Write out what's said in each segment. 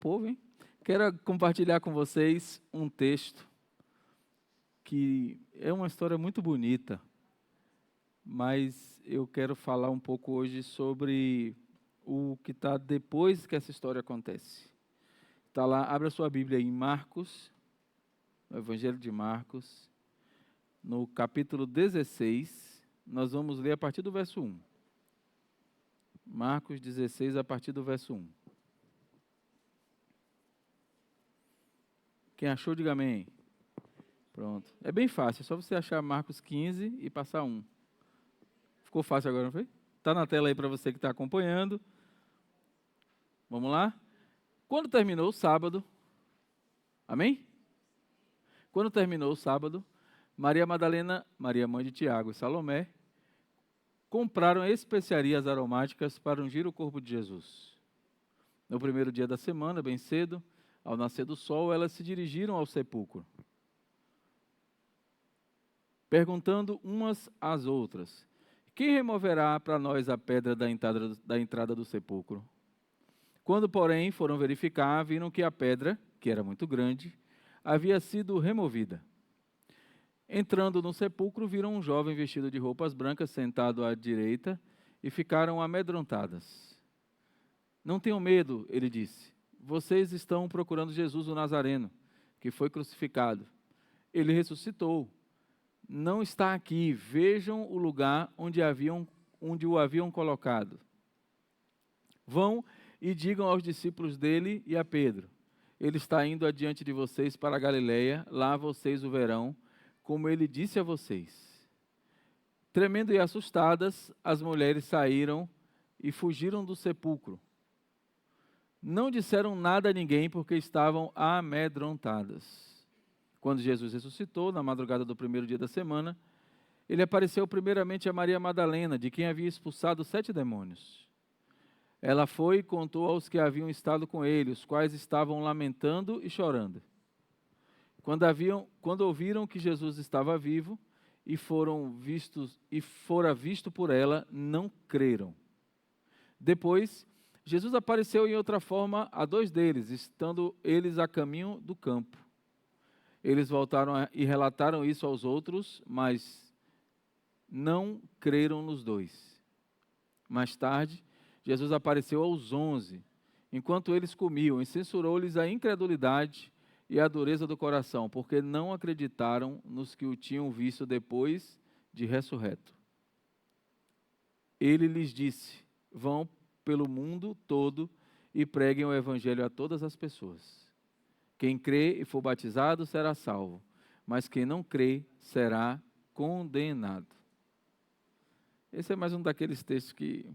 Povo, hein? Quero compartilhar com vocês um texto que é uma história muito bonita, mas eu quero falar um pouco hoje sobre o que está depois que essa história acontece. Está lá, abra sua Bíblia em Marcos, no Evangelho de Marcos, no capítulo 16, nós vamos ler a partir do verso 1. Marcos 16, a partir do verso 1. Quem achou, diga amém. Pronto. É bem fácil, é só você achar Marcos 15 e passar 1. Ficou fácil agora, não foi? Está na tela aí para você que está acompanhando. Vamos lá? Quando terminou o sábado, amém? Quando terminou o sábado, Maria Madalena, Maria mãe de Tiago e Salomé, compraram especiarias aromáticas para ungir o corpo de Jesus. No primeiro dia da semana, bem cedo, ao nascer do sol, elas se dirigiram ao sepulcro, perguntando umas às outras: quem removerá para nós a pedra da entrada do sepulcro? Quando, porém, foram verificar, viram que a pedra, que era muito grande, havia sido removida. Entrando no sepulcro, viram um jovem vestido de roupas brancas sentado à direita e ficaram amedrontadas. Não tenham medo, ele disse. Vocês estão procurando Jesus o Nazareno, que foi crucificado. Ele ressuscitou. Não está aqui. Vejam o lugar onde o haviam colocado. Vão e digam aos discípulos dele e a Pedro: ele está indo adiante de vocês para a Galileia, lá vocês o verão, como ele disse a vocês. Tremendo e assustadas, as mulheres saíram e fugiram do sepulcro. Não disseram nada a ninguém porque estavam amedrontadas. Quando Jesus ressuscitou, na madrugada do primeiro dia da semana, ele apareceu primeiramente a Maria Madalena, de quem havia expulsado 7 demônios. Ela foi e contou aos que haviam estado com ele, os quais estavam lamentando e chorando. Quando ouviram que Jesus estava vivo e fora visto por ela, não creram. Depois, Jesus apareceu em outra forma a 2 deles, estando eles a caminho do campo. Eles voltaram e relataram isso aos outros, mas não creram nos 2. Mais tarde, Jesus apareceu aos 11, enquanto eles comiam, e censurou-lhes a incredulidade e a dureza do coração, porque não acreditaram nos que o tinham visto depois de ressurreto. Ele lhes disse: vão pelo mundo todo e preguem o evangelho a todas as pessoas. Quem crê e for batizado será salvo, mas quem não crê será condenado. Esse é mais um daqueles textos que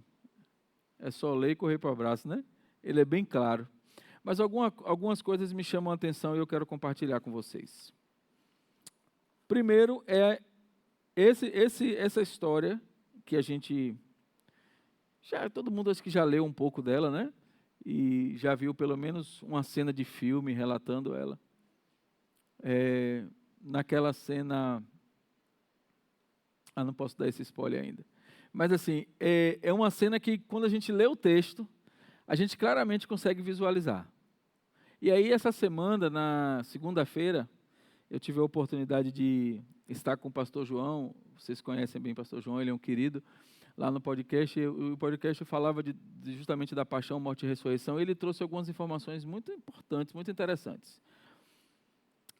é só ler e correr para o abraço, né? Ele é bem claro. Mas algumas coisas me chamam a atenção e eu quero compartilhar com vocês. Primeiro é essa história que a gente... todo mundo acho que já leu um pouco dela, né? E já viu pelo menos uma cena de filme relatando ela. Naquela cena... não posso dar esse spoiler ainda. Mas assim, é uma cena que quando a gente lê o texto, a gente claramente consegue visualizar. E aí essa semana, na segunda-feira, eu tive a oportunidade de estar com o pastor João. Vocês conhecem bem o pastor João, ele é um querido. Lá no podcast, o podcast falava justamente da paixão, morte e ressurreição. Ele trouxe algumas informações muito importantes, muito interessantes,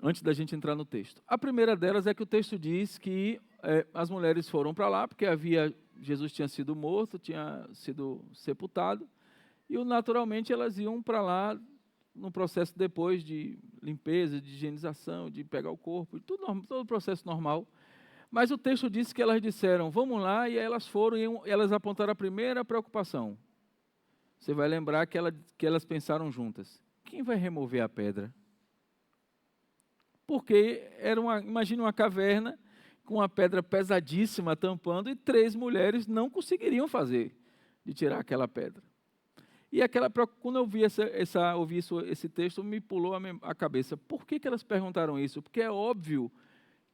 antes da gente entrar no texto. A primeira delas é que o texto diz que as mulheres foram para lá, porque Jesus tinha sido morto, tinha sido sepultado, e naturalmente elas iam para lá no processo depois de limpeza, de higienização, de pegar o corpo, todo o processo normal. Mas o texto diz que elas disseram: vamos lá, e elas foram e elas apontaram a primeira preocupação. Você vai lembrar que elas pensaram juntas: quem vai remover a pedra? Porque imagina uma caverna com uma pedra pesadíssima tampando, e 3 mulheres não conseguiriam de tirar aquela pedra. E quando eu ouvi esse texto, me pulou a cabeça. Por que elas perguntaram isso? Porque é óbvio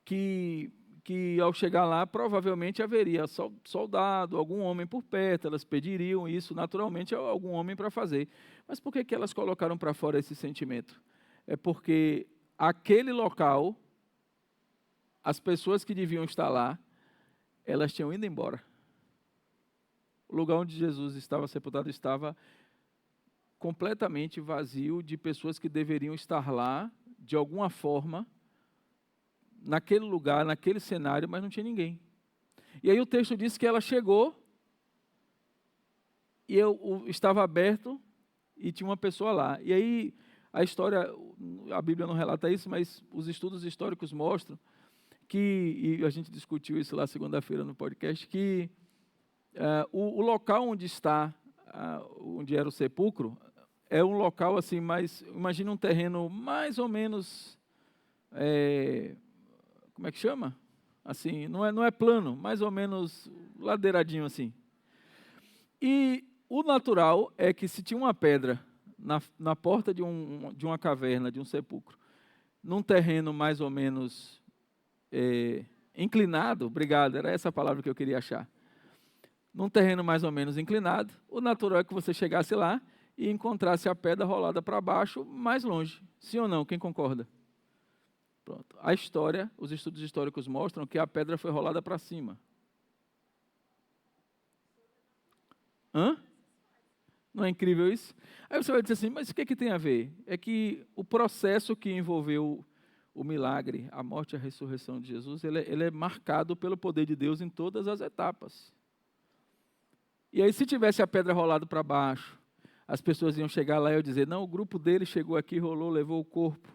que que ao chegar lá, provavelmente haveria soldado, algum homem por perto, elas pediriam isso naturalmente a algum homem para fazer. Mas por que elas colocaram para fora esse sentimento? É porque aquele local, as pessoas que deviam estar lá, elas tinham ido embora. O lugar onde Jesus estava sepultado estava completamente vazio de pessoas que deveriam estar lá, de alguma forma, naquele lugar, naquele cenário, mas não tinha ninguém. E aí o texto diz que ela chegou, e estava aberto, e tinha uma pessoa lá. E aí a história, a Bíblia não relata isso, mas os estudos históricos mostram que, e a gente discutiu isso lá segunda-feira no podcast, que o local onde está, onde era o sepulcro, é um local assim, imagina um terreno mais ou menos, como é que chama? Assim, não é plano, mais ou menos ladeiradinho assim. E o natural é que se tinha uma pedra na porta de uma caverna, de um sepulcro, num terreno mais ou menos inclinado, obrigado, era essa a palavra que eu queria achar. Num terreno mais ou menos inclinado, o natural é que você chegasse lá e encontrasse a pedra rolada para baixo, mais longe. Sim ou não? Quem concorda? Pronto. A história, os estudos históricos mostram que a pedra foi rolada para cima. Hã? Não é incrível isso? Aí você vai dizer assim, mas o que tem a ver? É que o processo que envolveu o milagre, a morte e a ressurreição de Jesus, ele é marcado pelo poder de Deus em todas as etapas. E aí, se tivesse a pedra rolada para baixo, as pessoas iam chegar lá e iam dizer, não, o grupo dele chegou aqui, rolou, levou o corpo.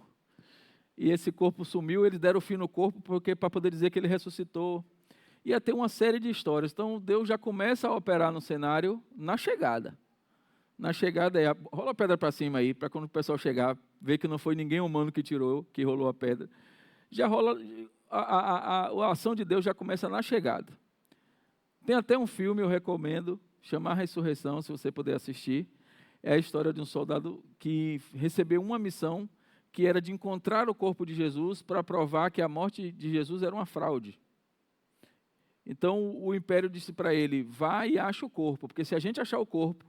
E esse corpo sumiu, eles deram fim no corpo para poder dizer que ele ressuscitou. Ia ter uma série de histórias. Então, Deus já começa a operar no cenário na chegada. Na chegada, rola a pedra para cima aí, para quando o pessoal chegar, ver que não foi ninguém humano que rolou a pedra. Já rola, a ação de Deus já começa na chegada. Tem até um filme, eu recomendo, chama A Ressurreição, se você puder assistir. É a história de um soldado que recebeu uma missão, que era de encontrar o corpo de Jesus para provar que a morte de Jesus era uma fraude. Então, o império disse para ele, vai e acha o corpo, porque se a gente achar o corpo,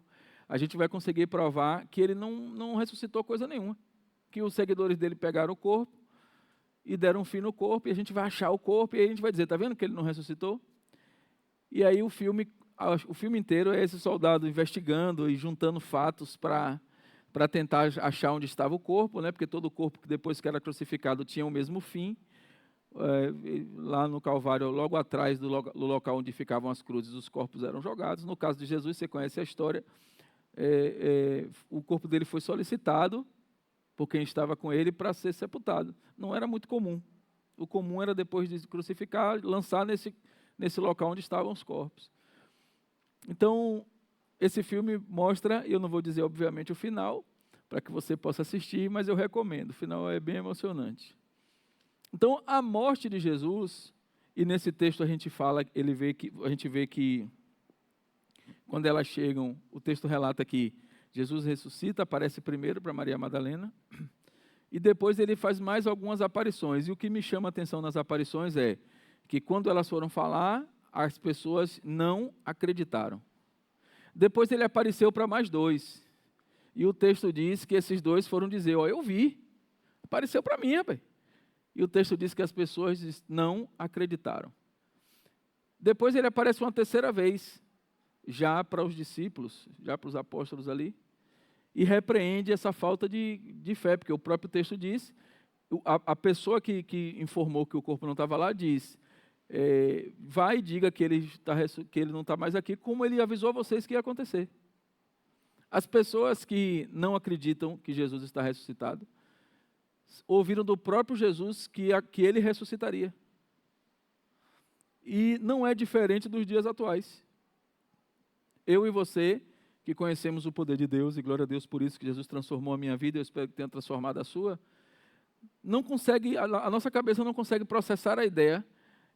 a gente vai conseguir provar que ele não ressuscitou coisa nenhuma. Que os seguidores dele pegaram o corpo e deram um fim no corpo, e a gente vai achar o corpo, e aí a gente vai dizer, está vendo que ele não ressuscitou? E aí o filme inteiro é esse soldado investigando e juntando fatos para tentar achar onde estava o corpo, né? Porque todo corpo, depois que era crucificado, tinha o mesmo fim. Lá no Calvário, logo atrás do local onde ficavam as cruzes, os corpos eram jogados. No caso de Jesus, você conhece a história, o corpo dele foi solicitado por quem estava com ele para ser sepultado. Não era muito comum. O comum era, depois de crucificar, lançar nesse local onde estavam os corpos. Então, esse filme mostra, eu não vou dizer obviamente o final, para que você possa assistir, mas eu recomendo, o final é bem emocionante. Então, a morte de Jesus, e nesse texto a gente vê que quando elas chegam, o texto relata que Jesus ressuscita, aparece primeiro para Maria Madalena, e depois ele faz mais algumas aparições. E o que me chama a atenção nas aparições é que quando elas foram falar, as pessoas não acreditaram. Depois ele apareceu para mais dois. E o texto diz que esses dois foram dizer, eu vi, apareceu para mim, rapaz. E o texto diz que as pessoas não acreditaram. Depois ele aparece uma terceira vez, já para os discípulos, já para os apóstolos ali, e repreende essa falta de fé, porque o próprio texto diz, a pessoa que informou que o corpo não estava lá, diz, vai e diga que ele não está mais aqui, como ele avisou a vocês que ia acontecer. As pessoas que não acreditam que Jesus está ressuscitado, ouviram do próprio Jesus que ele ressuscitaria. E não é diferente dos dias atuais. Eu e você, que conhecemos o poder de Deus, e glória a Deus por isso que Jesus transformou a minha vida, eu espero que tenha transformado a sua, a nossa cabeça não consegue processar a ideia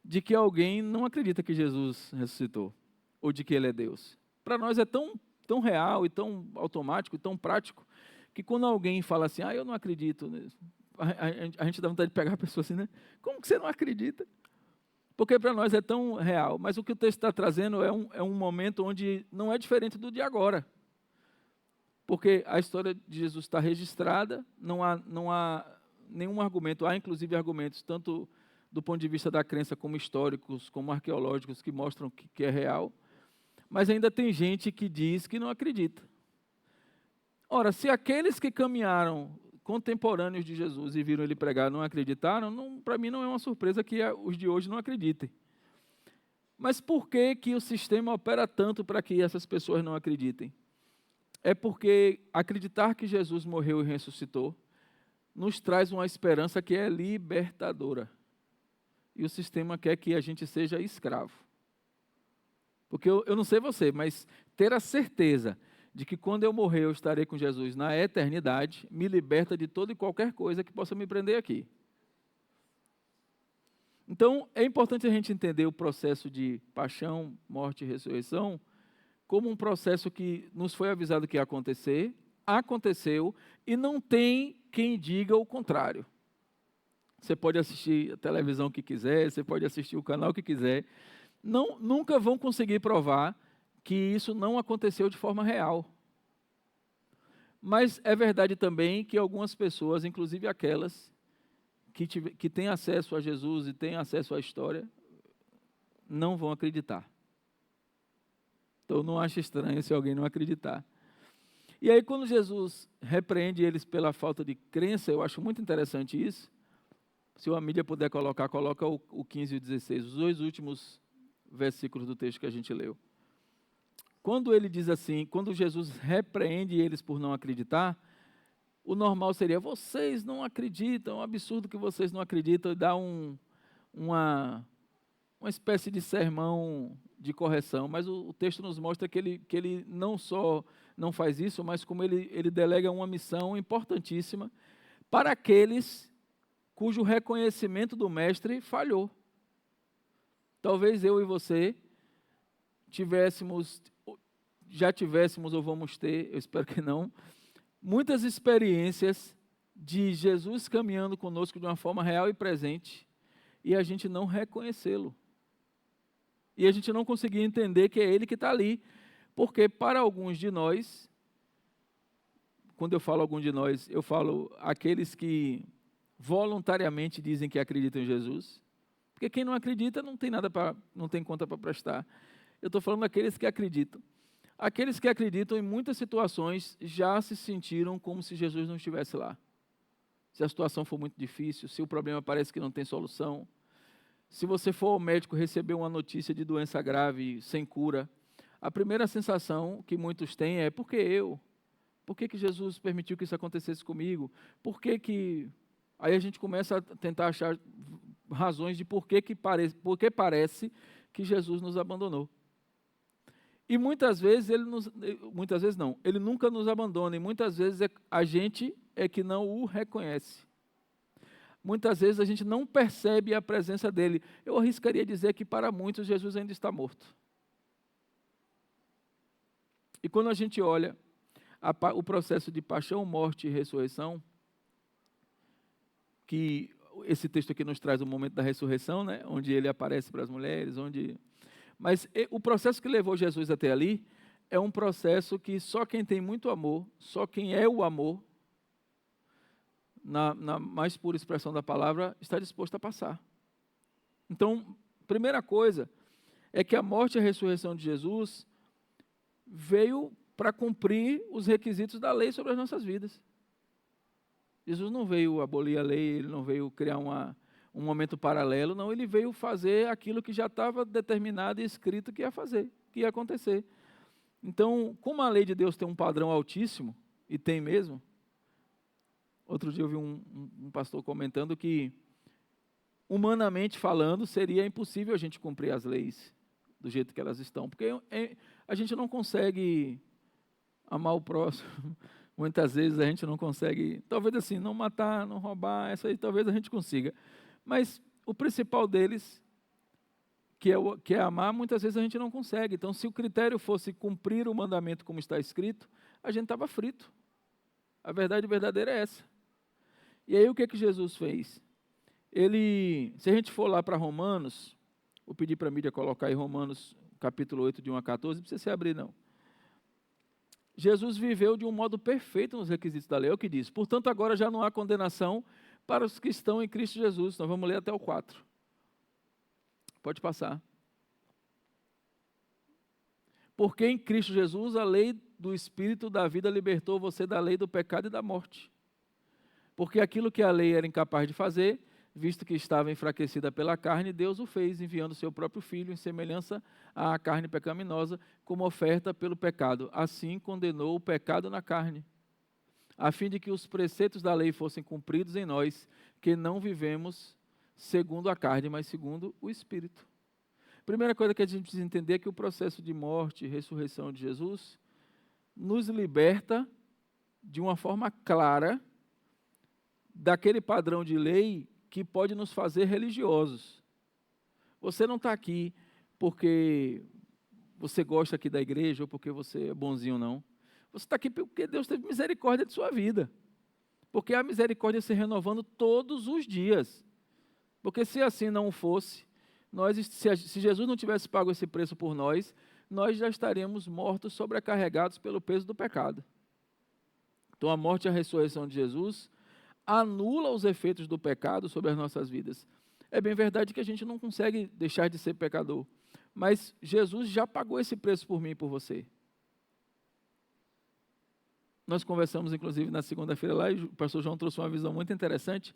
de que alguém não acredita que Jesus ressuscitou, ou de que ele é Deus. Para nós é tão real, e tão automático, e tão prático, que quando alguém fala assim, eu não acredito, a gente dá vontade de pegar a pessoa assim, né? Como que você não acredita? Porque para nós é tão real. Mas o que o texto está trazendo é um momento onde não é diferente do de agora. Porque a história de Jesus está registrada, não há nenhum argumento, há inclusive argumentos, tanto do ponto de vista da crença, como históricos, como arqueológicos, que mostram que é real. Mas ainda tem gente que diz que não acredita. Ora, se aqueles que caminharam contemporâneos de Jesus e viram ele pregar não acreditaram, para mim não é uma surpresa que os de hoje não acreditem. Mas por que o sistema opera tanto para que essas pessoas não acreditem? É porque acreditar que Jesus morreu e ressuscitou nos traz uma esperança que é libertadora. E o sistema quer que a gente seja escravo. Porque eu não sei você, mas ter a certeza de que quando eu morrer eu estarei com Jesus na eternidade, me liberta de toda e qualquer coisa que possa me prender aqui. Então, é importante a gente entender o processo de paixão, morte e ressurreição como um processo que nos foi avisado que ia acontecer, aconteceu, e não tem quem diga o contrário. Você pode assistir a televisão que quiser, você pode assistir o canal que quiser, nunca vão conseguir provar que isso não aconteceu de forma real. Mas é verdade também que algumas pessoas, inclusive aquelas que têm acesso a Jesus e têm acesso à história, não vão acreditar. Então, não acho estranho se alguém não acreditar. E aí, quando Jesus repreende eles pela falta de crença, eu acho muito interessante isso. Se a mídia puder coloca o 15 e o 16, os dois últimos versículos do texto que a gente leu. Quando ele diz assim, quando Jesus repreende eles por não acreditar, o normal seria, vocês não acreditam, é um absurdo que vocês não acreditam, e dá uma espécie de sermão de correção, mas o texto nos mostra que ele não só não faz isso, mas como ele delega uma missão importantíssima para aqueles cujo reconhecimento do mestre falhou. Talvez eu e você já tivéssemos ou vamos ter, eu espero que não, muitas experiências de Jesus caminhando conosco de uma forma real e presente, e a gente não reconhecê-lo. E a gente não conseguir entender que é Ele que está ali. Porque para alguns de nós, quando eu falo alguns de nós, eu falo aqueles que voluntariamente dizem que acreditam em Jesus. Porque quem não acredita não tem conta para prestar. Eu estou falando daqueles que acreditam. Aqueles que acreditam, em muitas situações, já se sentiram como se Jesus não estivesse lá. Se a situação for muito difícil, se o problema parece que não tem solução, se você for ao médico receber uma notícia de doença grave, sem cura, a primeira sensação que muitos têm é, por que eu? Por que Jesus permitiu que isso acontecesse comigo? Por que... Aí a gente começa a tentar achar razões de por que parece que Jesus nos abandonou. E muitas vezes ele nunca nos abandona, e muitas vezes a gente é que não o reconhece. Muitas vezes a gente não percebe a presença dele. Eu arriscaria dizer que para muitos Jesus ainda está morto. E quando a gente olha o processo de paixão, morte e ressurreição, que esse texto aqui nos traz o momento da ressurreição, né, onde ele aparece para as mulheres, mas o processo que levou Jesus até ali é um processo que só quem tem muito amor, só quem é o amor, na mais pura expressão da palavra, está disposto a passar. Então, primeira coisa é que a morte e a ressurreição de Jesus veio para cumprir os requisitos da lei sobre as nossas vidas. Jesus não veio abolir a lei, ele não veio criar um momento paralelo, não, ele veio fazer aquilo que já estava determinado e escrito que ia fazer, que ia acontecer. Então, como a lei de Deus tem um padrão altíssimo, e tem mesmo, outro dia eu vi um pastor comentando que, humanamente falando, seria impossível a gente cumprir as leis do jeito que elas estão, porque a gente não consegue amar o próximo, muitas vezes a gente não consegue, talvez assim, não matar, não roubar, essa aí talvez a gente consiga, mas o principal deles, que é amar, muitas vezes a gente não consegue. Então, se o critério fosse cumprir o mandamento como está escrito, a gente estava frito. A verdade verdadeira é essa. E aí o que Jesus fez? Se a gente for lá para Romanos, Vou pedir para a mídia colocar aí Romanos capítulo 8, de 1 a 14, não precisa se abrir não. Jesus viveu de um modo perfeito nos requisitos da lei, é o que diz. Portanto, agora já não há condenação para os que estão em Cristo Jesus. Nós vamos ler até o 4. Pode passar. Porque em Cristo Jesus a lei do Espírito da vida libertou você da lei do pecado e da morte. Porque aquilo que a lei era incapaz de fazer, visto que estava enfraquecida pela carne, Deus o fez, enviando seu próprio Filho em semelhança à carne pecaminosa, como oferta pelo pecado. Assim condenou o pecado na carne, a fim de que os preceitos da lei fossem cumpridos em nós, que não vivemos segundo a carne, mas segundo o Espírito. Primeira coisa que a gente precisa entender é que o processo de morte e ressurreição de Jesus nos liberta de uma forma clara daquele padrão de lei que pode nos fazer religiosos. Você não está aqui porque você gosta aqui da igreja ou porque você é bonzinho, não. Você está aqui porque Deus teve misericórdia de sua vida. Porque a misericórdia se renovando todos os dias. Porque se assim não fosse, se Jesus não tivesse pago esse preço por nós, nós já estaríamos mortos, sobrecarregados pelo peso do pecado. Então a morte e a ressurreição de Jesus anula os efeitos do pecado sobre as nossas vidas. É bem verdade que a gente não consegue deixar de ser pecador, mas Jesus já pagou esse preço por mim e por você. Nós conversamos, inclusive, na segunda-feira lá, e o pastor João trouxe uma visão muito interessante,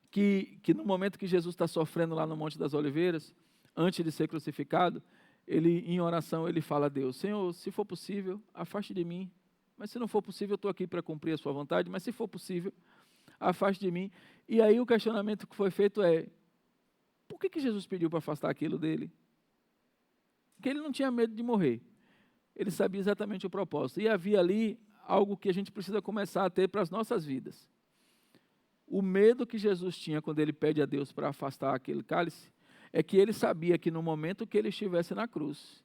que no momento que Jesus está sofrendo lá no Monte das Oliveiras, antes de ser crucificado, ele, em oração, ele fala a Deus: Senhor, se for possível, afaste de mim, mas se não for possível, eu estou aqui para cumprir a sua vontade, mas se for possível, afaste de mim. E aí o questionamento que foi feito é: por que Jesus pediu para afastar aquilo dele? Porque ele não tinha medo de morrer. Ele sabia exatamente o propósito. E havia ali algo que a gente precisa começar a ter para as nossas vidas. O medo que Jesus tinha quando ele pede a Deus para afastar aquele cálice, é que ele sabia que no momento que ele estivesse na cruz,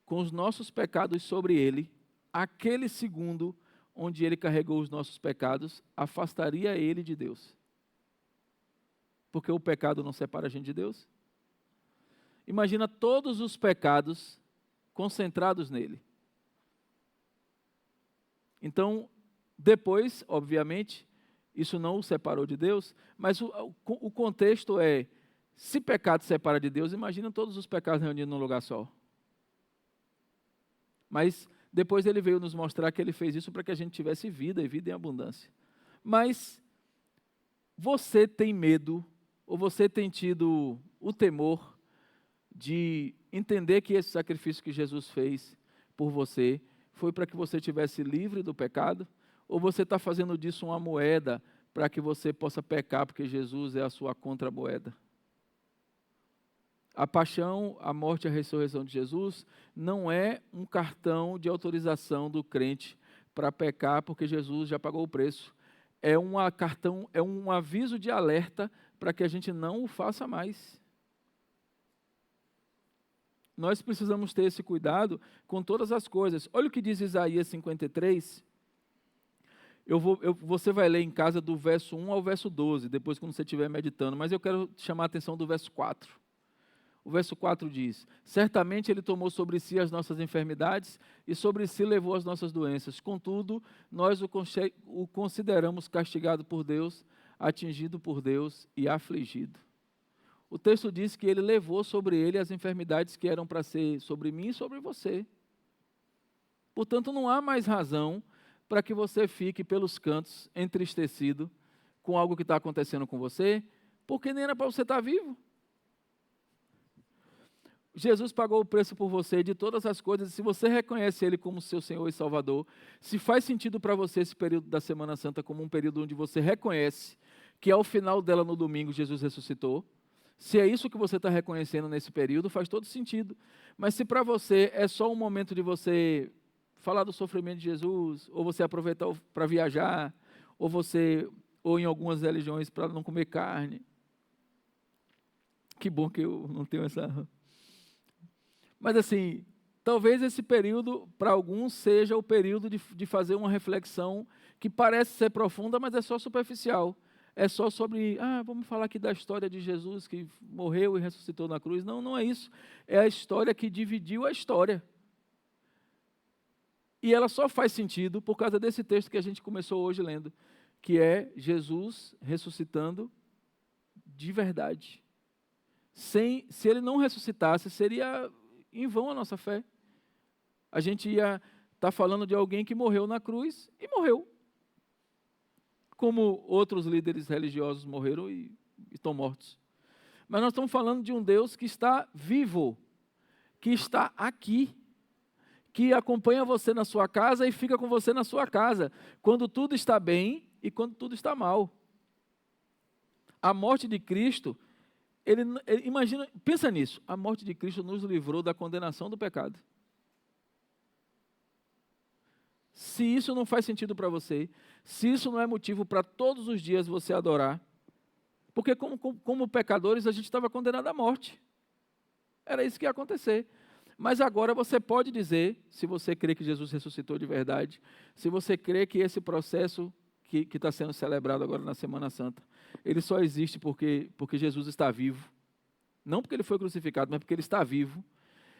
com os nossos pecados sobre ele, aquele segundo onde ele carregou os nossos pecados, afastaria ele de Deus. Porque o pecado não separa a gente de Deus. Imagina todos os pecados concentrados nele. Então, depois, obviamente, isso não o separou de Deus, mas o contexto é: se pecado separa de Deus, imagina todos os pecados reunidos num lugar só. Mas depois ele veio nos mostrar que ele fez isso para que a gente tivesse vida, e vida em abundância. Mas você tem medo, ou você tem tido o temor de entender que esse sacrifício que Jesus fez por você foi para que você tivesse livre do pecado? Ou você está fazendo disso uma moeda para que você possa pecar, porque Jesus é a sua contramoeda? A paixão, a morte e a ressurreição de Jesus não é um cartão de autorização do crente para pecar, porque Jesus já pagou o preço. É um aviso de alerta para que a gente não o faça mais. Nós precisamos ter esse cuidado com todas as coisas. Olha o que diz Isaías 53. Você vai ler em casa do verso 1 ao verso 12, depois quando você estiver meditando, mas eu quero chamar a atenção do verso 4. O verso 4 diz: certamente ele tomou sobre si as nossas enfermidades e sobre si levou as nossas doenças. Contudo, nós o consideramos castigado por Deus, atingido por Deus e afligido. O texto diz que ele levou sobre ele as enfermidades que eram para ser sobre mim e sobre você. Portanto, não há mais razão para que você fique pelos cantos entristecido com algo que está acontecendo com você, porque nem era para você estar vivo. Jesus pagou o preço por você de todas as coisas, e se você reconhece Ele como seu Senhor e Salvador, se faz sentido para você esse período da Semana Santa como um período onde você reconhece que ao final dela no domingo Jesus ressuscitou, se é isso que você está reconhecendo nesse período, faz todo sentido. Mas se para você é só um momento de você falar do sofrimento de Jesus, ou você aproveitar para viajar, ou em algumas religiões para não comer carne. Que bom que eu não tenho essa... Mas assim, talvez esse período, para alguns, seja o período de fazer uma reflexão que parece ser profunda, mas é só superficial. é só sobre, vamos falar aqui da história de Jesus que morreu e ressuscitou na cruz. Não, não é isso. É a história que dividiu a história. E ela só faz sentido por causa desse texto que a gente começou hoje lendo, que é Jesus ressuscitando de verdade. Se ele não ressuscitasse, seria em vão a nossa fé. A gente ia estar falando de alguém que morreu na cruz e morreu. Como outros líderes religiosos morreram e estão mortos. Mas nós estamos falando de um Deus que está vivo, que está aqui, que acompanha você na sua casa e fica com você na sua casa, quando tudo está bem e quando tudo está mal. A morte de Cristo, imagina, pensa nisso, a morte de Cristo nos livrou da condenação do pecado. Se isso não faz sentido para você, se isso não é motivo para todos os dias você adorar, porque como pecadores a gente estava condenado à morte. Era isso que ia acontecer. Mas agora você pode dizer, se você crê que Jesus ressuscitou de verdade, se você crê que esse processo que está sendo celebrado agora na Semana Santa, ele só existe porque Jesus está vivo. Não porque ele foi crucificado, mas porque ele está vivo.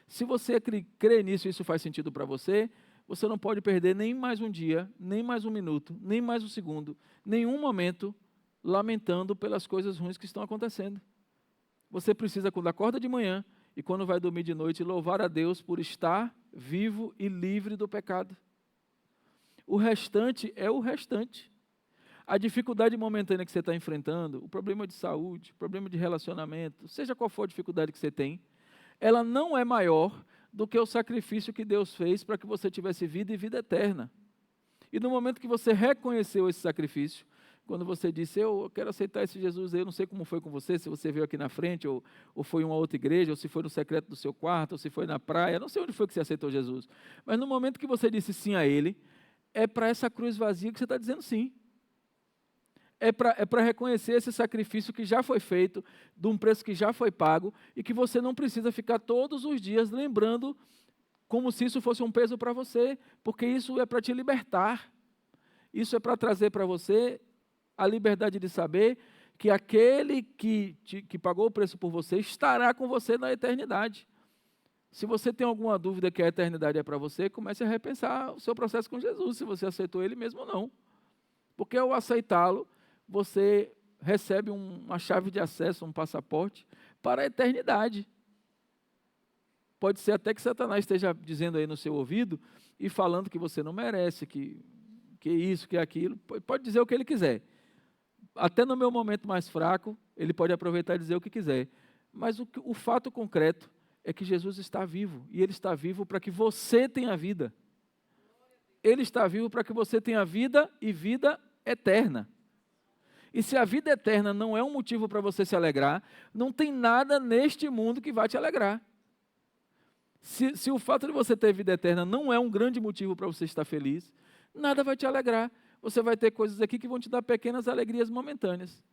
Se você crê nisso e isso faz sentido para você, você não pode perder nem mais um dia, nem mais um minuto, nem mais um segundo, nenhum momento lamentando pelas coisas ruins que estão acontecendo. Você precisa, quando acorda de manhã e quando vai dormir de noite, louvar a Deus por estar vivo e livre do pecado. O restante é o restante. A dificuldade momentânea que você está enfrentando, o problema de saúde, o problema de relacionamento, seja qual for a dificuldade que você tem, ela não é maior do que o sacrifício que Deus fez para que você tivesse vida e vida eterna. E no momento que você reconheceu esse sacrifício, quando você disse, eu quero aceitar esse Jesus aí, eu não sei como foi com você, se você veio aqui na frente, ou foi em uma outra igreja, ou se foi no secreto do seu quarto, ou se foi na praia, não sei onde foi que você aceitou Jesus. Mas no momento que você disse sim a Ele, é para essa cruz vazia que você está dizendo sim. É para reconhecer esse sacrifício que já foi feito, de um preço que já foi pago, e que você não precisa ficar todos os dias lembrando como se isso fosse um peso para você, porque isso é para te libertar. Isso é para trazer para você a liberdade de saber que aquele que pagou o preço por você estará com você na eternidade. Se você tem alguma dúvida que a eternidade é para você, comece a repensar o seu processo com Jesus, se você aceitou Ele mesmo ou não. Porque ao aceitá-lo, você recebe uma chave de acesso, um passaporte para a eternidade. Pode ser até que Satanás esteja dizendo aí no seu ouvido e falando que você não merece, que isso, que aquilo. Pode dizer o que ele quiser. Até no meu momento mais fraco, ele pode aproveitar e dizer o que quiser. Mas o fato concreto é que Jesus está vivo. E Ele está vivo para que você tenha vida. Ele está vivo para que você tenha vida e vida eterna. E se a vida eterna não é um motivo para você se alegrar, não tem nada neste mundo que vai te alegrar. Se o fato de você ter vida eterna não é um grande motivo para você estar feliz, nada vai te alegrar. Você vai ter coisas aqui que vão te dar pequenas alegrias momentâneas.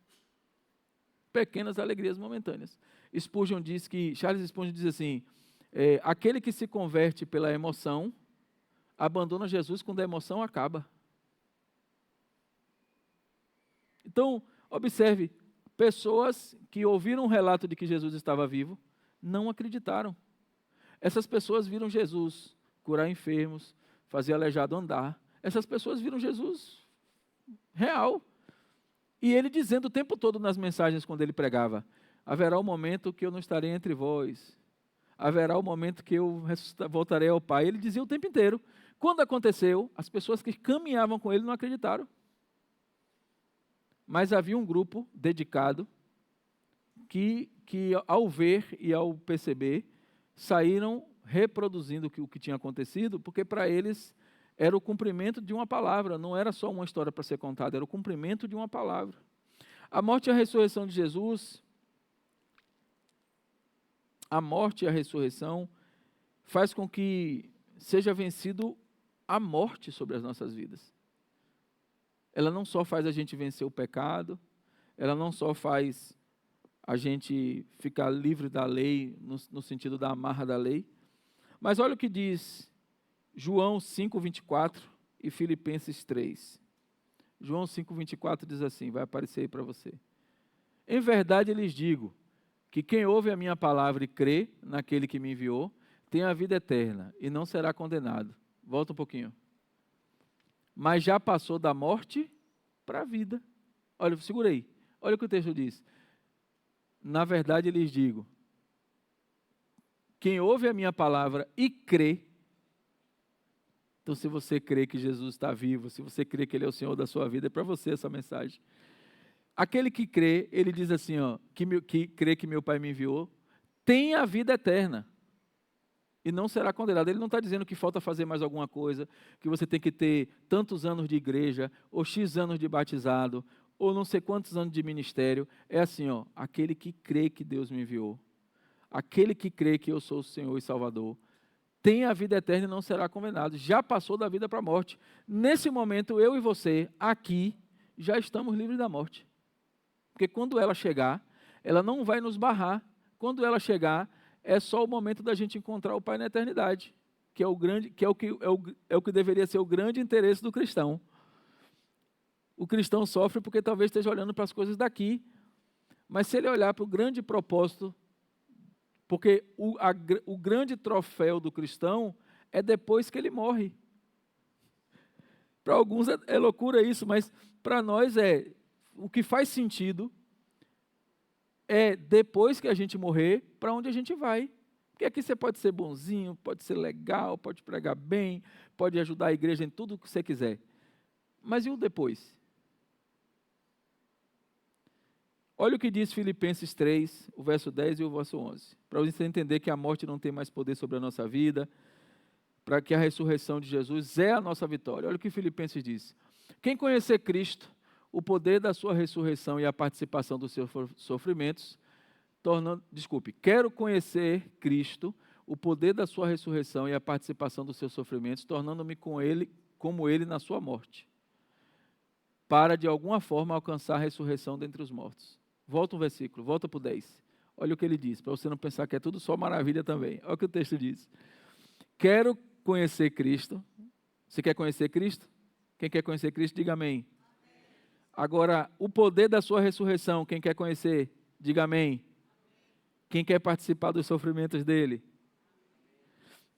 Pequenas alegrias momentâneas. Charles Spurgeon diz assim, aquele que se converte pela emoção, abandona Jesus quando a emoção acaba. Então, observe, pessoas que ouviram um relato de que Jesus estava vivo, não acreditaram. Essas pessoas viram Jesus curar enfermos, fazer aleijado andar. Essas pessoas viram Jesus real. E ele dizendo o tempo todo nas mensagens quando ele pregava, haverá um momento que eu não estarei entre vós. Haverá um momento que eu voltarei ao Pai. Ele dizia o tempo inteiro. Quando aconteceu, as pessoas que caminhavam com ele não acreditaram. Mas havia um grupo dedicado que ao ver e ao perceber, saíram reproduzindo o que tinha acontecido, porque para eles era o cumprimento de uma palavra, não era só uma história para ser contada, era o cumprimento de uma palavra. A morte e a ressurreição de Jesus, a morte e a ressurreição faz com que seja vencido a morte sobre as nossas vidas. Ela não só faz a gente vencer o pecado, ela não só faz a gente ficar livre da lei, no sentido da amarra da lei, mas olha o que diz João 5:24 e Filipenses 3. João 5,24 diz assim, vai aparecer aí para você. Em verdade lhes digo, que quem ouve a minha palavra e crê naquele que me enviou, tem a vida eterna e não será condenado. Volta um pouquinho. Mas já passou da morte para a vida. Olha, segura aí. Olha o que o texto diz. Na verdade lhes digo, quem ouve a minha palavra e crê, então se você crê que Jesus está vivo, se você crê que Ele é o Senhor da sua vida, é para você essa mensagem. Aquele que crê, ele diz assim, ó, que crê que meu Pai me enviou, tem a vida eterna e não será condenado. Ele não está dizendo que falta fazer mais alguma coisa, que você tem que ter tantos anos de igreja, ou X anos de batizado, ou não sei quantos anos de ministério. É assim, ó, aquele que crê que Deus me enviou, aquele que crê que eu sou o Senhor e Salvador, tem a vida eterna e não será condenado. Já passou da vida para a morte. Nesse momento, eu e você, aqui, já estamos livres da morte. Porque quando ela chegar, ela não vai nos barrar. Quando ela chegar, é só o momento da gente encontrar o Pai na eternidade, que é o que deveria ser o grande interesse do cristão. O cristão sofre porque talvez esteja olhando para as coisas daqui, mas se ele olhar para o grande propósito, porque o grande troféu do cristão é depois que ele morre. Para alguns é loucura isso, mas para nós o que faz sentido é depois que a gente morrer, para onde a gente vai. Porque aqui você pode ser bonzinho, pode ser legal, pode pregar bem, pode ajudar a igreja em tudo o que você quiser. Mas e o depois? Olha o que diz Filipenses 3, o verso 10 e o verso 11. Para você entender que a morte não tem mais poder sobre a nossa vida, para que a ressurreição de Jesus é a nossa vitória. Olha o que Filipenses diz. Quem conhecer Cristo, o poder da sua ressurreição e a participação dos seus sofrimentos, quero conhecer Cristo, o poder da sua ressurreição e a participação dos seus sofrimentos, tornando-me como ele na sua morte, para de alguma forma alcançar a ressurreição dentre os mortos. Volta um versículo, volta para o 10. Olha o que ele diz, para você não pensar que é tudo só maravilha também. Olha o que o texto diz. Quero conhecer Cristo. Você quer conhecer Cristo? Quem quer conhecer Cristo, diga amém. Agora, o poder da sua ressurreição, quem quer conhecer, diga amém. Quem quer participar dos sofrimentos dele?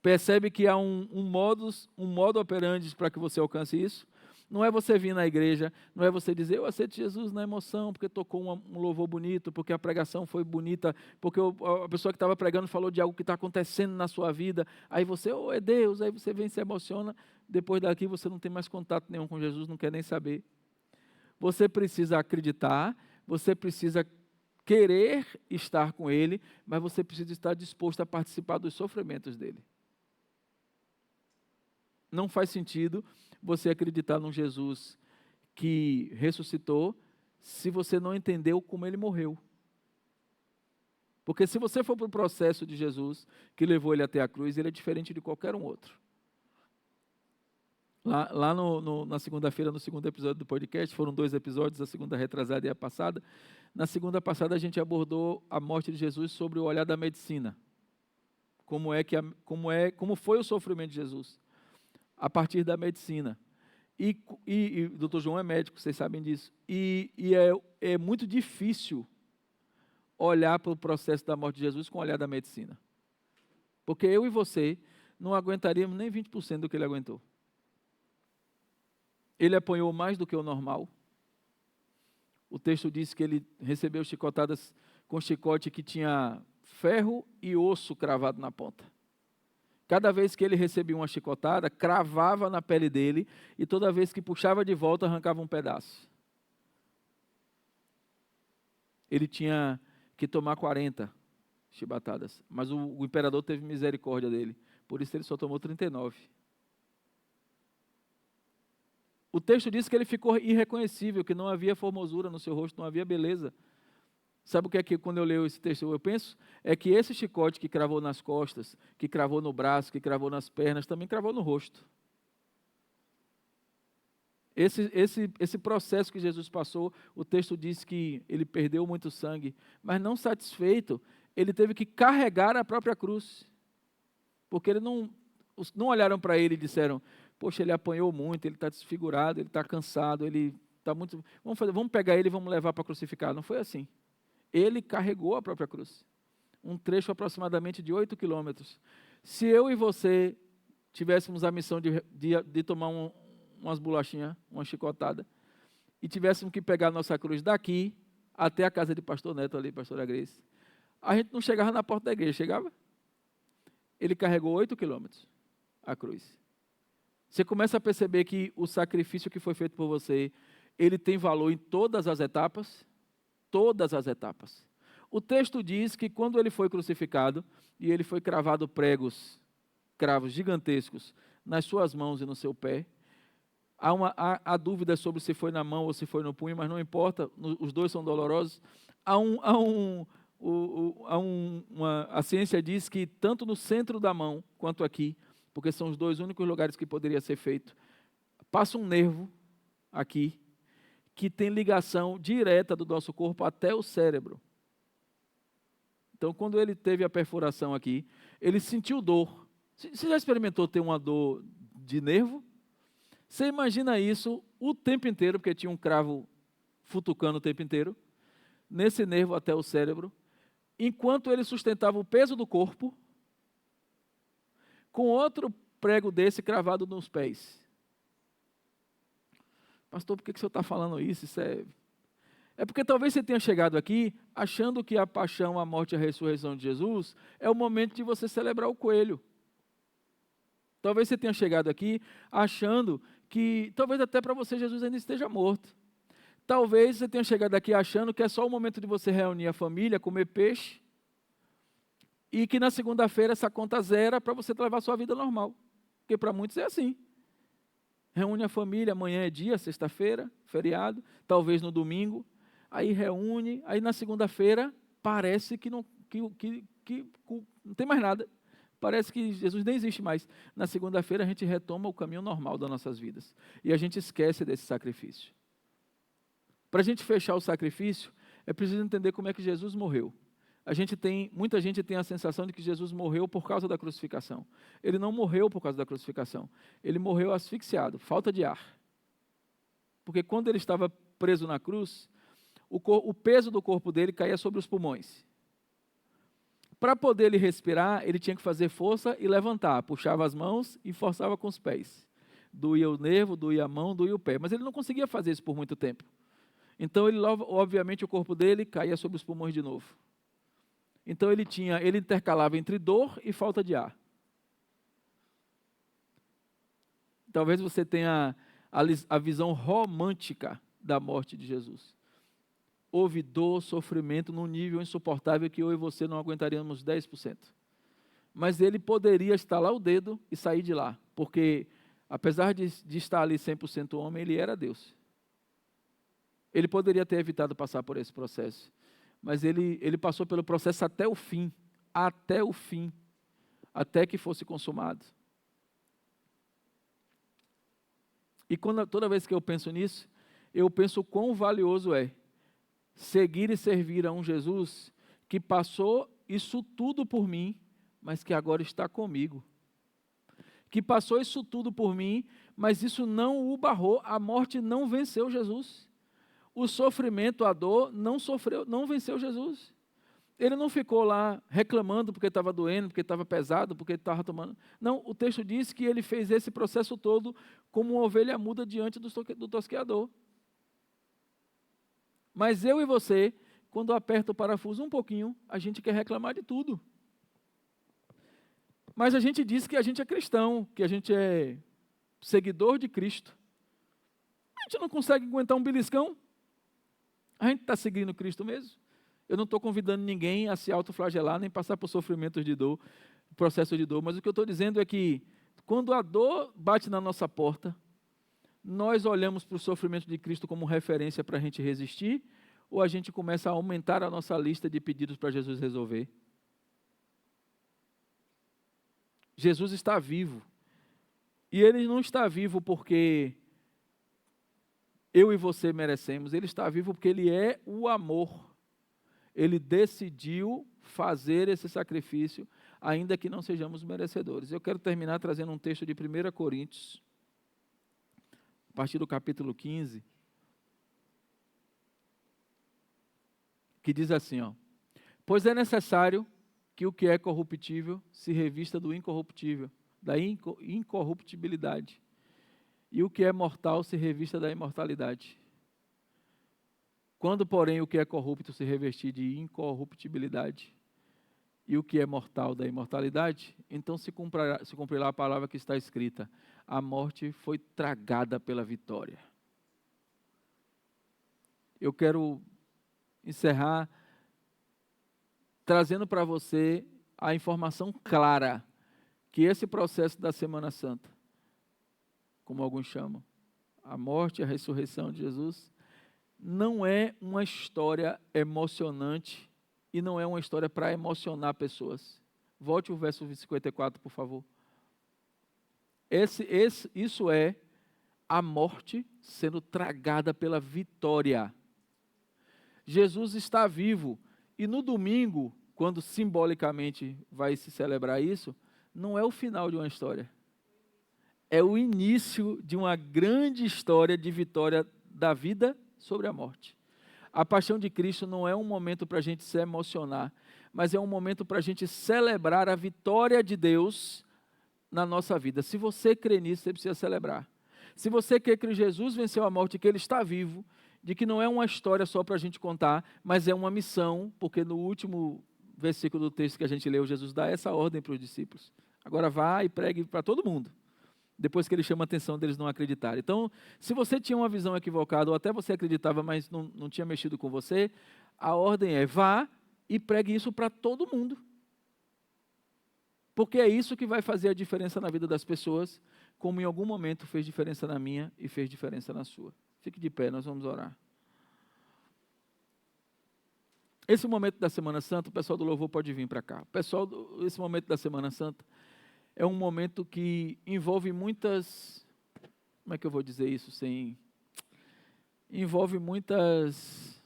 Percebe que há um modo operandi para que você alcance isso? Não é você vir na igreja, não é você dizer, eu aceito Jesus na emoção, porque tocou um louvor bonito, porque a pregação foi bonita, porque a pessoa que estava pregando falou de algo que está acontecendo na sua vida, aí você, é Deus, aí você vem e se emociona, depois daqui você não tem mais contato nenhum com Jesus, não quer nem saber. Você precisa acreditar, você precisa querer estar com Ele, mas você precisa estar disposto a participar dos sofrimentos dEle. Não faz sentido você acreditar num Jesus que ressuscitou se você não entendeu como Ele morreu. Porque se você for para o processo de Jesus, que levou Ele até a cruz, Ele é diferente de qualquer um outro. Lá na segunda-feira, no segundo episódio do podcast, foram 2 episódios, a segunda retrasada e a passada. Na segunda passada, a gente abordou a morte de Jesus sobre o olhar da medicina. Como foi o sofrimento de Jesus a partir da medicina. E o Dr. João é médico, vocês sabem disso. E é muito difícil olhar para o processo da morte de Jesus com o olhar da medicina. Porque eu e você não aguentaríamos nem 20% do que ele aguentou. Ele apanhou mais do que o normal. O texto diz que ele recebeu chicotadas com chicote que tinha ferro e osso cravado na ponta. Cada vez que ele recebia uma chicotada, cravava na pele dele, e toda vez que puxava de volta, arrancava um pedaço. Ele tinha que tomar 40 chibatadas, mas o imperador teve misericórdia dele, por isso ele só tomou 39. O texto diz que ele ficou irreconhecível, que não havia formosura no seu rosto, não havia beleza. Sabe o que é que quando eu leio esse texto eu penso? É que esse chicote que cravou nas costas, que cravou no braço, que cravou nas pernas, também cravou no rosto. Esse processo que Jesus passou, o texto diz que ele perdeu muito sangue, mas não satisfeito, ele teve que carregar a própria cruz. Porque ele não olharam para ele e disseram, poxa, ele apanhou muito, ele está desfigurado, ele está cansado, ele Vamos pegar ele e vamos levar para crucificar. Não foi assim. Ele carregou a própria cruz. Um trecho aproximadamente de 8 quilômetros. Se eu e você tivéssemos a missão de tomar umas bolachinhas, uma chicotada, e tivéssemos que pegar a nossa cruz daqui até a casa de pastor Neto ali, pastora Grace, a gente não chegava na porta da igreja, chegava? Ele carregou 8 quilômetros, a cruz. Você começa a perceber que o sacrifício que foi feito por você, ele tem valor em todas as etapas? Todas as etapas. O texto diz que quando ele foi crucificado, e ele foi cravado cravos gigantescos, nas suas mãos e no seu pé, há dúvida sobre se foi na mão ou se foi no punho, mas não importa, os dois são dolorosos. A ciência diz que tanto no centro da mão quanto aqui, porque são os dois únicos lugares que poderia ser feito, passa um nervo aqui, que tem ligação direta do nosso corpo até o cérebro. Então, quando ele teve a perfuração aqui, ele sentiu dor. Você já experimentou ter uma dor de nervo? Você imagina isso o tempo inteiro, porque tinha um cravo futucando o tempo inteiro, nesse nervo até o cérebro, enquanto ele sustentava o peso do corpo, com outro prego desse cravado nos pés. Pastor, por que o senhor está falando isso? É porque talvez você tenha chegado aqui achando que a paixão, a morte e a ressurreição de Jesus é o momento de você celebrar o coelho. Talvez você tenha chegado aqui achando que, talvez até para você Jesus ainda esteja morto. Talvez você tenha chegado aqui achando que é só o momento de você reunir a família, comer peixe, e que na segunda-feira essa conta zera para você levar a sua vida normal. Porque para muitos é assim. Reúne a família, amanhã é dia, sexta-feira, feriado, talvez no domingo, aí reúne, aí na segunda-feira parece que não tem mais nada. Parece que Jesus nem existe mais. Na segunda-feira a gente retoma o caminho normal das nossas vidas. E a gente esquece desse sacrifício. Para a gente fechar o sacrifício, é preciso entender como é que Jesus morreu. Muita gente tem a sensação de que Jesus morreu por causa da crucificação. Ele não morreu por causa da crucificação. Ele morreu asfixiado, falta de ar. Porque quando ele estava preso na cruz, o peso do corpo dele caía sobre os pulmões. Para poder ele respirar, ele tinha que fazer força e levantar. Puxava as mãos e forçava com os pés. Doía o nervo, doía a mão, doía o pé. Mas ele não conseguia fazer isso por muito tempo. Então, obviamente, o corpo dele caía sobre os pulmões de novo. Então, ele intercalava entre dor e falta de ar. Talvez você tenha a visão romântica da morte de Jesus. Houve dor, sofrimento num nível insuportável que eu e você não aguentaríamos 10%. Mas ele poderia estalar o dedo e sair de lá, porque apesar de estar ali 100% homem, ele era Deus. Ele poderia ter evitado passar por esse processo, mas ele passou pelo processo até o fim, até que fosse consumado. E toda vez que eu penso nisso, eu penso o quão valioso é seguir e servir a um Jesus que passou isso tudo por mim, mas que agora está comigo. Que passou isso tudo por mim, mas isso não o barrou, a morte não venceu Jesus. O sofrimento, a dor, não venceu Jesus. Ele não ficou lá reclamando porque estava doendo, porque estava pesado, porque estava tomando. Não, o texto diz que ele fez esse processo todo como uma ovelha muda diante do tosqueador. Mas eu e você, quando aperta o parafuso um pouquinho, a gente quer reclamar de tudo. Mas a gente diz que a gente é cristão, que a gente é seguidor de Cristo. A gente não consegue aguentar um beliscão? A gente está seguindo Cristo mesmo? Eu não estou convidando ninguém a se autoflagelar, nem passar por sofrimentos de dor, processo de dor, mas o que eu estou dizendo é que, quando a dor bate na nossa porta, nós olhamos para o sofrimento de Cristo como referência para a gente resistir, ou a gente começa a aumentar a nossa lista de pedidos para Jesus resolver? Jesus está vivo. E Ele não está vivo porque eu e você merecemos. Ele está vivo porque Ele é o amor. Ele decidiu fazer esse sacrifício, ainda que não sejamos merecedores. Eu quero terminar trazendo um texto de 1 Coríntios, a partir do capítulo 15. que diz assim, ó: pois é necessário que o que é corruptível se revista do incorruptível, da incorruptibilidade, e o que é mortal se revista da imortalidade. Quando, porém, o que é corrupto se revestir de incorruptibilidade, e o que é mortal da imortalidade, então se cumprirá a palavra que está escrita: a morte foi tragada pela vitória. Eu quero encerrar trazendo para você a informação clara que esse processo da Semana Santa, como alguns chamam, a morte e a ressurreição de Jesus, não é uma história emocionante e não é uma história para emocionar pessoas. Volte o verso 54, por favor. Isso é a morte sendo tragada pela vitória. Jesus está vivo. E no domingo, quando simbolicamente vai se celebrar isso, não é o final de uma história. É o início de uma grande história de vitória da vida sobre a morte. A paixão de Cristo não é um momento para a gente se emocionar, mas é um momento para a gente celebrar a vitória de Deus na nossa vida. Se você crê nisso, você precisa celebrar. Se você crê que Jesus venceu a morte, que Ele está vivo, de que não é uma história só para a gente contar, mas é uma missão, porque no último versículo do texto que a gente leu, Jesus dá essa ordem para os discípulos. Agora vá e pregue para todo mundo, depois que Ele chama a atenção deles não acreditarem. Então, se você tinha uma visão equivocada, ou até você acreditava, mas não tinha mexido com você, a ordem é: vá e pregue isso para todo mundo. Porque é isso que vai fazer a diferença na vida das pessoas, como em algum momento fez diferença na minha e fez diferença na sua. Fique de pé, nós vamos orar. Esse momento da Semana Santa, o pessoal do louvor pode vir para cá. Esse momento da Semana Santa é um momento que envolve muitas... Como é que eu vou dizer isso sem... Envolve muitas...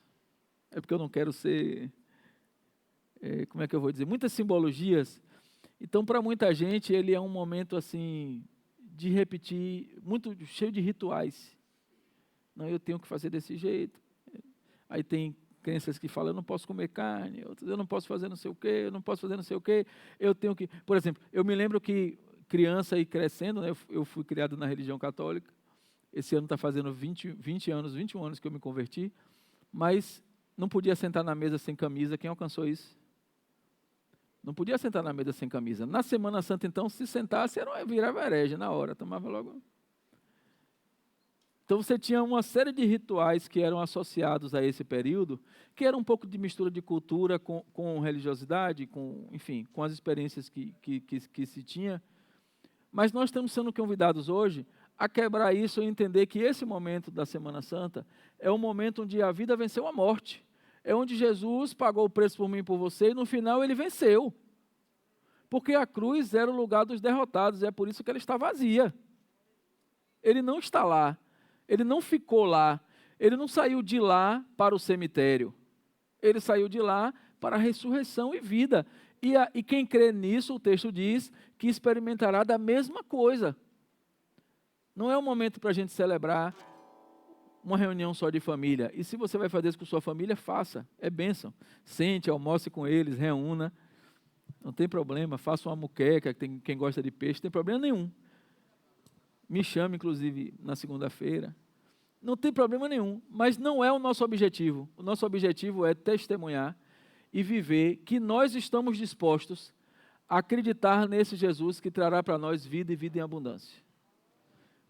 É porque eu não quero ser... como é que eu vou dizer? Muitas simbologias. Então, para muita gente, ele é um momento assim de repetir, muito cheio de rituais. Não, eu tenho que fazer desse jeito. Aí tem crenças que falam: eu não posso comer carne, outras: eu não posso fazer não sei o quê, eu não posso fazer não sei o quê, eu tenho que... Por exemplo, eu me lembro que criança e crescendo, né, eu fui criado na religião católica, esse ano está fazendo 21 anos que eu me converti, mas não podia sentar na mesa sem camisa. Quem alcançou isso? Não podia sentar na mesa sem camisa. Na Semana Santa, então, se sentasse, virava herege na hora, tomava logo... Então você tinha uma série de rituais que eram associados a esse período, que era um pouco de mistura de cultura com religiosidade, enfim, com as experiências que se tinha. Mas nós estamos sendo convidados hoje a quebrar isso e entender que esse momento da Semana Santa é o momento onde a vida venceu a morte. É onde Jesus pagou o preço por mim e por você, e no final Ele venceu. Porque a cruz era o lugar dos derrotados, e é por isso que ela está vazia. Ele não está lá. Ele não ficou lá, ele não saiu de lá para o cemitério, ele saiu de lá para a ressurreição e vida. E quem crê nisso, o texto diz, que experimentará da mesma coisa. Não é um momento para a gente celebrar uma reunião só de família. E se você vai fazer isso com sua família, faça, é bênção. Sente, almoce com eles, reúna, não tem problema, faça uma muqueca, tem quem gosta de peixe, não tem problema nenhum. Me chame, inclusive, na segunda-feira. Não tem problema nenhum, mas não é o nosso objetivo. O nosso objetivo é testemunhar e viver que nós estamos dispostos a acreditar nesse Jesus que trará para nós vida e vida em abundância.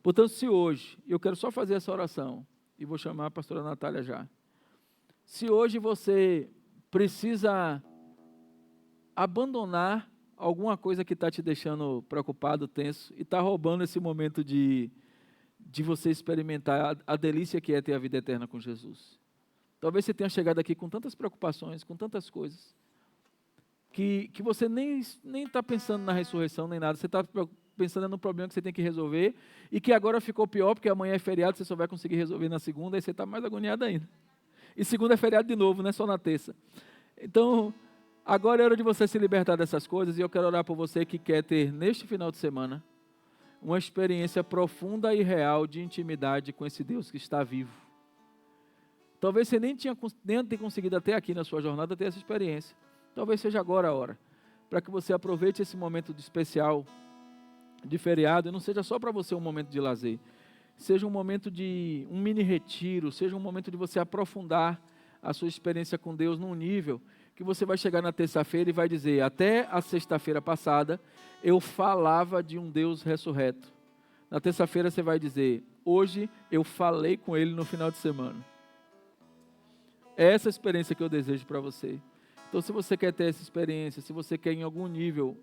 Portanto, se hoje, eu quero só fazer essa oração, e vou chamar a pastora Natália já. Se hoje você precisa abandonar alguma coisa que está te deixando preocupado, tenso, e está roubando esse momento de você experimentar a delícia que é ter a vida eterna com Jesus. Talvez você tenha chegado aqui com tantas preocupações, com tantas coisas, que você nem está pensando na ressurreição, nem nada. Você está pensando no problema que você tem que resolver, e que agora ficou pior, porque amanhã é feriado, você só vai conseguir resolver na segunda, e você está mais agoniado ainda. E segunda é feriado de novo, não é só na terça. Então... agora é hora de você se libertar dessas coisas, e eu quero orar por você que quer ter, neste final de semana, uma experiência profunda e real de intimidade com esse Deus que está vivo. Talvez você nem tenha conseguido até aqui na sua jornada ter essa experiência. Talvez seja agora a hora, para que você aproveite esse momento de especial, de feriado, e não seja só para você um momento de lazer, seja um momento de um mini retiro, seja um momento de você aprofundar a sua experiência com Deus num nível que você vai chegar na terça-feira e vai dizer, até a sexta-feira passada, eu falava de um Deus ressurreto. Na terça-feira você vai dizer, hoje eu falei com Ele no final de semana. É essa experiência que eu desejo para você. Então, se você quer ter essa experiência, se você quer em algum nível,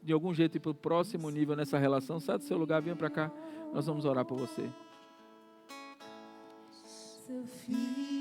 de algum jeito ir para o próximo nível nessa relação, sai do seu lugar, venha para cá, nós vamos orar por você. Seu filho.